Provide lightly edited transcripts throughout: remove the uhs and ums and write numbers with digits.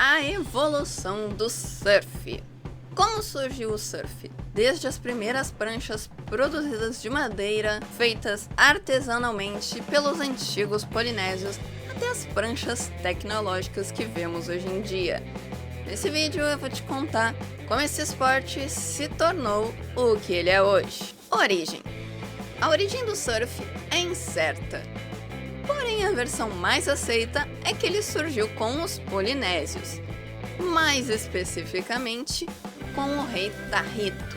a evolução do surf. Como surgiu o surf? Desde as primeiras pranchas produzidas de madeira, feitas artesanalmente pelos antigos polinésios, até as pranchas tecnológicas que vemos hoje em dia. Nesse vídeo eu vou te contar como esse esporte se tornou o que ele é hoje. Origem. A origem do surf é incerta. Porém, a versão mais aceita é que ele surgiu com os polinésios, mais especificamente com o rei Tahito.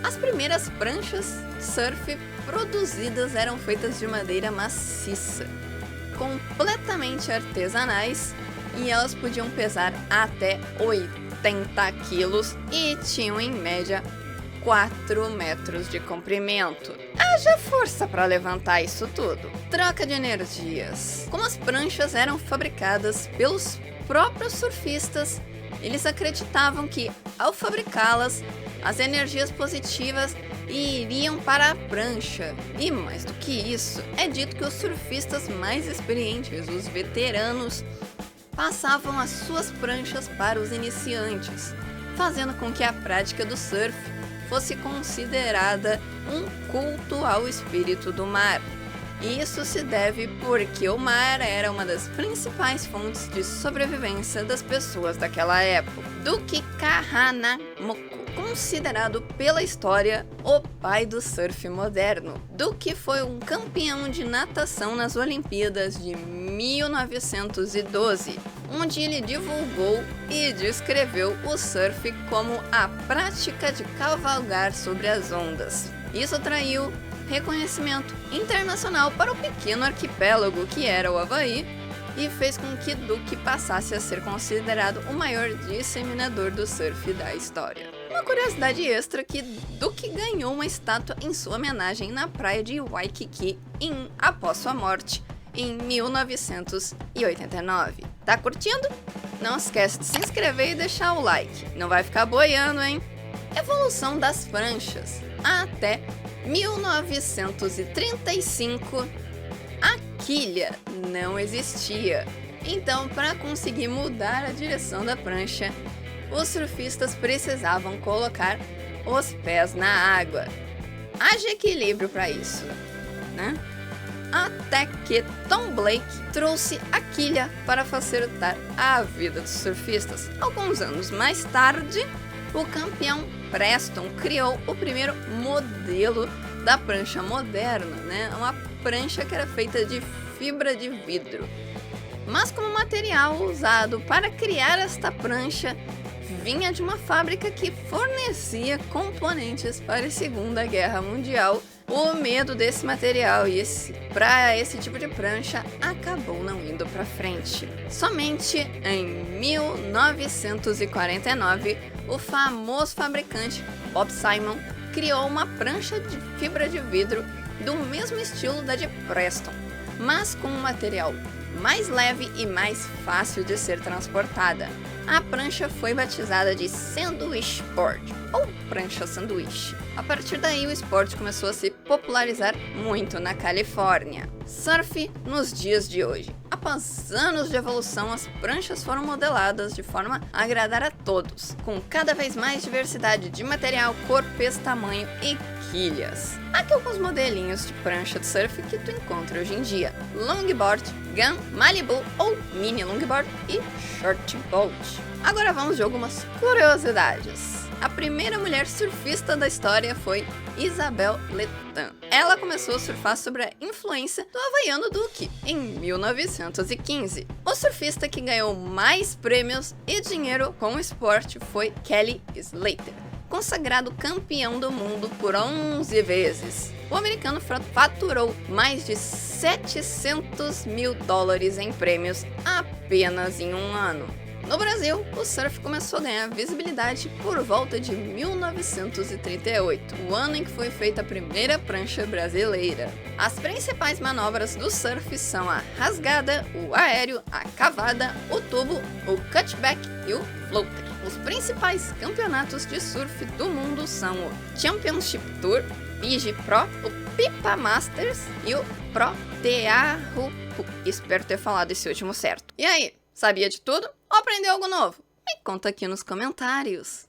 As primeiras pranchas surf produzidas eram feitas de madeira maciça, completamente artesanais, e elas podiam pesar até 80 quilos e tinham em média 4 metros de comprimento. Haja força para levantar isso tudo. Troca de energias. Como as pranchas eram fabricadas pelos próprios surfistas, eles acreditavam que, ao fabricá-las, as energias positivas iriam para a prancha. E mais do que isso, é dito que os surfistas mais experientes, os veteranos, passavam as suas pranchas para os iniciantes, fazendo com que a prática do surf fosse considerada um culto ao espírito do mar. Isso se deve porque o mar era uma das principais fontes de sobrevivência das pessoas daquela época. Duke Kahanamoku, considerado pela história o pai do surf moderno. Duke foi um campeão de natação nas Olimpíadas de 1912, onde ele divulgou e descreveu o surf como a prática de cavalgar sobre as ondas. Isso atraiu reconhecimento internacional para o pequeno arquipélago que era o Havaí e fez com que Duke passasse a ser considerado o maior disseminador do surf da história. Uma curiosidade extra que Duke ganhou uma estátua em sua homenagem na praia de Waikiki após sua morte em 1989. Tá curtindo? Não esquece de se inscrever e deixar o like. Não vai ficar boiando, hein? Evolução das pranchas. Até 1935, a quilha não existia. Então, para conseguir mudar a direção da prancha, os surfistas precisavam colocar os pés na água. Haja equilíbrio para isso, né? Até que Tom Blake trouxe a quilha para facilitar a vida dos surfistas. Alguns anos mais tarde, o campeão Preston criou o primeiro modelo da prancha moderna, né? Uma prancha que era feita de fibra de vidro. Mas como material usado para criar esta prancha, vinha de uma fábrica que fornecia componentes para a Segunda Guerra Mundial. O medo desse material e para esse tipo de prancha acabou não indo para frente. Somente em 1949, o famoso fabricante Bob Simon criou uma prancha de fibra de vidro do mesmo estilo da de Preston, mas com um material mais leve e mais fácil de ser transportada. A prancha foi batizada de Sandwich Board, ou prancha sanduíche. A partir daí, o esporte começou a se popularizar muito na Califórnia. Surf nos dias de hoje. Após anos de evolução, as pranchas foram modeladas de forma a agradar a todos, com cada vez mais diversidade de material, cor, peso, tamanho e quilhas. Aqui alguns modelinhos de prancha de surf que tu encontra hoje em dia: longboard, gun, Malibu ou mini longboard e shortboard. Agora vamos de algumas curiosidades. A primeira mulher surfista da história foi Isabel Letan. Ela começou a surfar sob a influência do havaiano Duke em 1915. O surfista que ganhou mais prêmios e dinheiro com o esporte foi Kelly Slater, consagrado campeão do mundo por 11 vezes. O americano faturou mais de 700 mil dólares em prêmios apenas em um ano. No Brasil, o surf começou a ganhar visibilidade por volta de 1938, o ano em que foi feita a primeira prancha brasileira. As principais manobras do surf são a rasgada, o aéreo, a cavada, o tubo, o cutback e o floater. Os principais campeonatos de surf do mundo são o Championship Tour, PG Pro, o Pipa Masters e o Pro Teahupu. Espero ter falado esse último certo. E aí, sabia de tudo? Ou aprendeu algo novo? Me conta aqui nos comentários.